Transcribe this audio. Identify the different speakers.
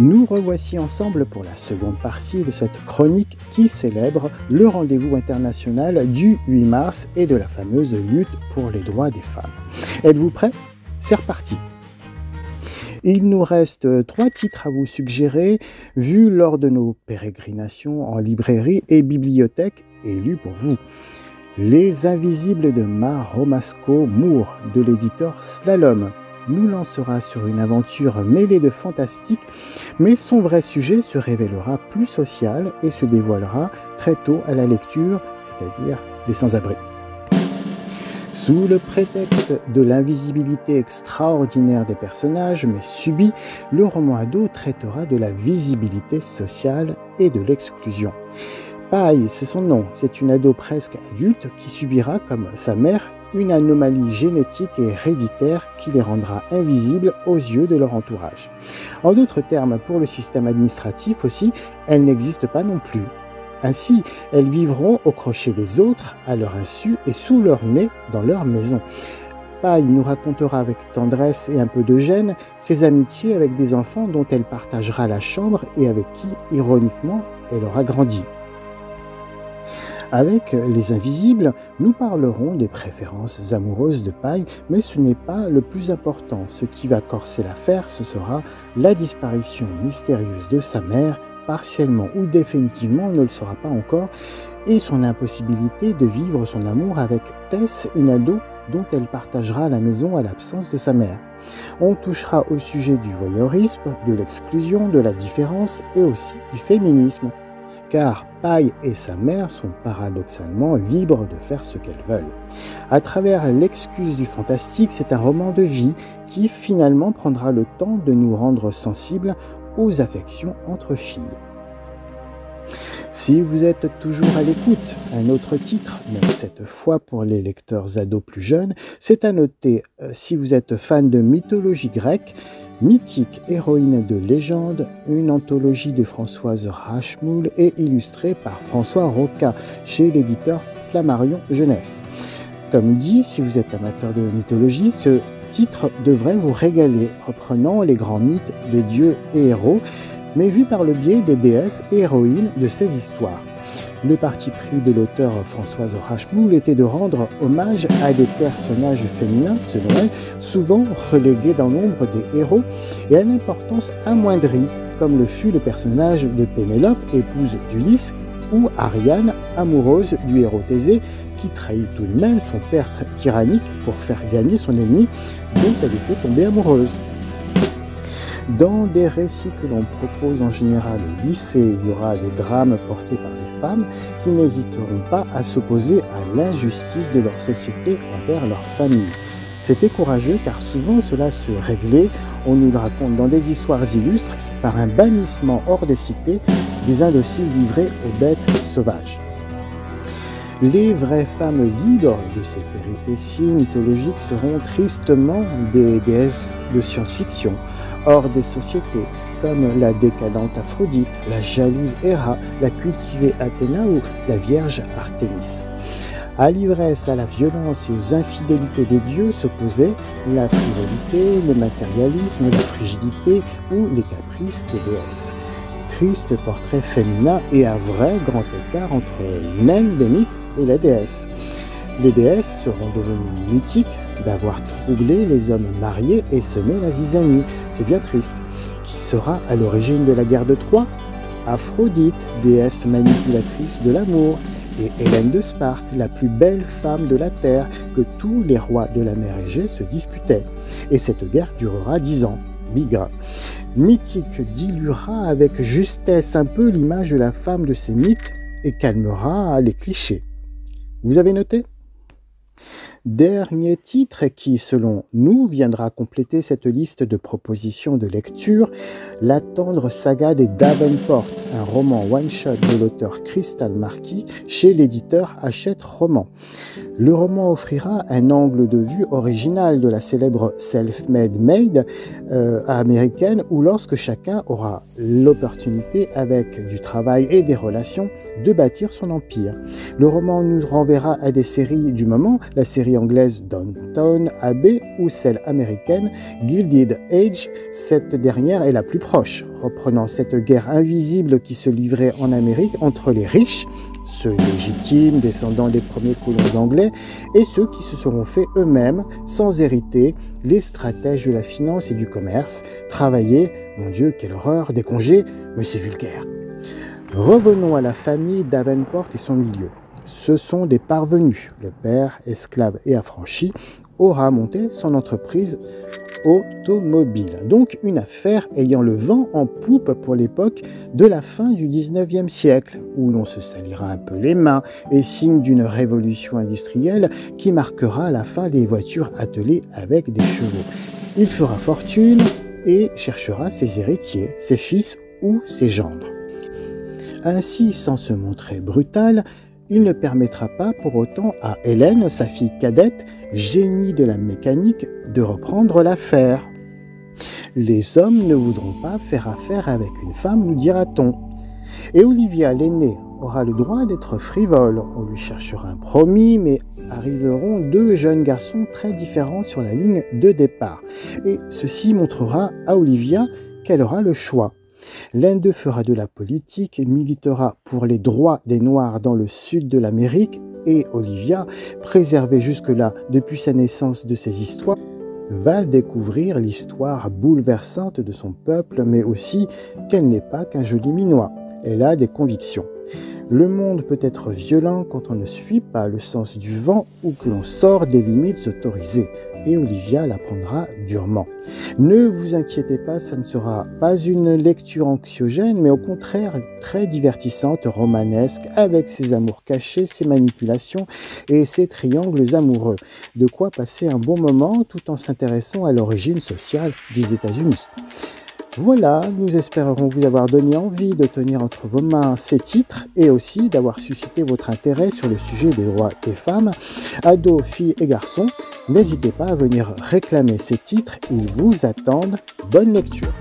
Speaker 1: Nous revoici ensemble pour la seconde partie de cette chronique qui célèbre le rendez-vous international du 8 mars et de la fameuse lutte pour les droits des femmes. Êtes-vous prêts? C'est reparti! Il nous reste 3 titres à vous suggérer, vus lors de nos pérégrinations en librairie et bibliothèque et lus pour vous. Les Invisibles de Ma Romasco Moore, de l'éditeur Slalom, nous lancera sur une aventure mêlée de fantastique, mais son vrai sujet se révélera plus social et se dévoilera très tôt à la lecture, c'est-à-dire les sans-abri. Sous le prétexte de l'invisibilité extraordinaire des personnages, mais subie, le roman ado traitera de la visibilité sociale et de l'exclusion. Paille, c'est son nom, c'est une ado presque adulte qui subira, comme sa mère, une anomalie génétique et héréditaire qui les rendra invisibles aux yeux de leur entourage. En d'autres termes, pour le système administratif aussi, elles n'existent pas non plus. Ainsi, elles vivront au crochet des autres, à leur insu et sous leur nez dans leur maison. Paille nous racontera avec tendresse et un peu de gêne ses amitiés avec des enfants dont elle partagera la chambre et avec qui, ironiquement, elle aura grandi. Avec Les Invisibles, nous parlerons des préférences amoureuses de Paille, mais ce n'est pas le plus important. Ce qui va corser l'affaire, ce sera la disparition mystérieuse de sa mère, partiellement ou définitivement, on ne le saura pas encore, et son impossibilité de vivre son amour avec Tess, une ado dont elle partagera la maison à l'absence de sa mère. On touchera au sujet du voyeurisme, de l'exclusion, de la différence et aussi du féminisme. Car Paille et sa mère sont paradoxalement libres de faire ce qu'elles veulent. À travers l'excuse du fantastique, c'est un roman de vie qui finalement prendra le temps de nous rendre sensibles aux affections entre filles. Si vous êtes toujours à l'écoute, un autre titre, mais cette fois pour les lecteurs ados plus jeunes, c'est à noter si vous êtes fan de mythologie grecque, Mythique héroïne de légende, une anthologie de Françoise Rachmoul et illustrée par François Roca chez l'éditeur Flammarion Jeunesse. Comme dit, si vous êtes amateur de mythologie, ce titre devrait vous régaler, reprenant les grands mythes des dieux et héros, mais vu par le biais des déesses et héroïnes de ces histoires. Le parti pris de l'auteur Françoise Rachmoul était de rendre hommage à des personnages féminins, selon elle, souvent relégués dans l'ombre des héros et à l'importance amoindrie, comme le fut le personnage de Pénélope, épouse d'Ulysse, ou Ariane, amoureuse du héros Thésée, qui trahit tout de même son père tyrannique pour faire gagner son ennemi dont elle était tombée amoureuse. Dans des récits que l'on propose en général au lycée, il y aura des drames portés par des femmes qui n'hésiteront pas à s'opposer à l'injustice de leur société envers leur famille. C'était courageux car souvent cela se réglait, on nous le raconte dans des histoires illustres, par un bannissement hors des cités des indociles livrés aux bêtes sauvages. Les vraies femmes libres de ces péripéties mythologiques seront tristement des déesses de science-fiction, hors des sociétés, comme la décadente Aphrodite, la jalouse Héra, la cultivée Athéna ou la Vierge Artémis. À l'ivresse, à la violence et aux infidélités des dieux s'opposaient la frivolité, le matérialisme, la frigidité ou les caprices des déesses. Triste portrait féminin et un vrai grand écart entre l'humaine des mythes et la déesse. Les déesses seront devenues mythiques d'avoir troublé les hommes mariés et semé la zizanie. C'est bien triste. Qui sera à l'origine de la guerre de Troie? Aphrodite, déesse manipulatrice de l'amour, et Hélène de Sparte, la plus belle femme de la terre que tous les rois de la mer Égée se disputaient. Et cette guerre durera 10 ans. Bigre. Mythique diluera avec justesse un peu l'image de la femme de ces mythes et calmera les clichés. Vous avez noté? Dernier titre qui, selon nous, viendra compléter cette liste de propositions de lecture, La tendre saga des Davenport, un roman one-shot de l'auteur Crystal Marquis chez l'éditeur Hachette Roman. Le roman offrira un angle de vue original de la célèbre self-made maid américaine où lorsque chacun aura l'opportunité avec du travail et des relations de bâtir son empire. Le roman nous renverra à des séries du moment, la série série anglaise Downton Abbey ou celle américaine Gilded Age. Cette dernière est la plus proche, reprenant cette guerre invisible qui se livrait en Amérique entre les riches, ceux légitimes, descendants des premiers colons anglais, et ceux qui se seront faits eux-mêmes, sans hériter, les stratèges de la finance et du commerce, travailler, mon Dieu, quelle horreur, des congés, mais c'est vulgaire. Revenons à la famille Davenport et son milieu. Ce sont des parvenus. Le père, esclave et affranchi, aura monté son entreprise automobile. Donc une affaire ayant le vent en poupe pour l'époque de la fin du 19e siècle, où l'on se salira un peu les mains et signe d'une révolution industrielle qui marquera la fin des voitures attelées avec des chevaux. Il fera fortune et cherchera ses héritiers, ses fils ou ses gendres. Ainsi, sans se montrer brutal, il ne permettra pas pour autant à Hélène, sa fille cadette, génie de la mécanique, de reprendre l'affaire. Les hommes ne voudront pas faire affaire avec une femme, nous dira-t-on. Et Olivia, l'aînée, aura le droit d'être frivole. On lui cherchera un promis, mais arriveront deux jeunes garçons très différents sur la ligne de départ. Et ceci montrera à Olivia qu'elle aura le choix. L'un d'eux fera de la politique et militera pour les droits des Noirs dans le sud de l'Amérique, et Olivia, préservée jusque-là depuis sa naissance de ses histoires, va découvrir l'histoire bouleversante de son peuple, mais aussi qu'elle n'est pas qu'un joli minois. Elle a des convictions. Le monde peut être violent quand on ne suit pas le sens du vent ou que l'on sort des limites autorisées. Et Olivia l'apprendra durement. Ne vous inquiétez pas, ça ne sera pas une lecture anxiogène, mais au contraire très divertissante, romanesque, avec ses amours cachés, ses manipulations et ses triangles amoureux. De quoi passer un bon moment tout en s'intéressant à l'origine sociale des États-Unis. Voilà, nous espérons vous avoir donné envie de tenir entre vos mains ces titres et aussi d'avoir suscité votre intérêt sur le sujet des droits des femmes. Ados, filles et garçons, n'hésitez pas à venir réclamer ces titres, ils vous attendent. Bonne lecture.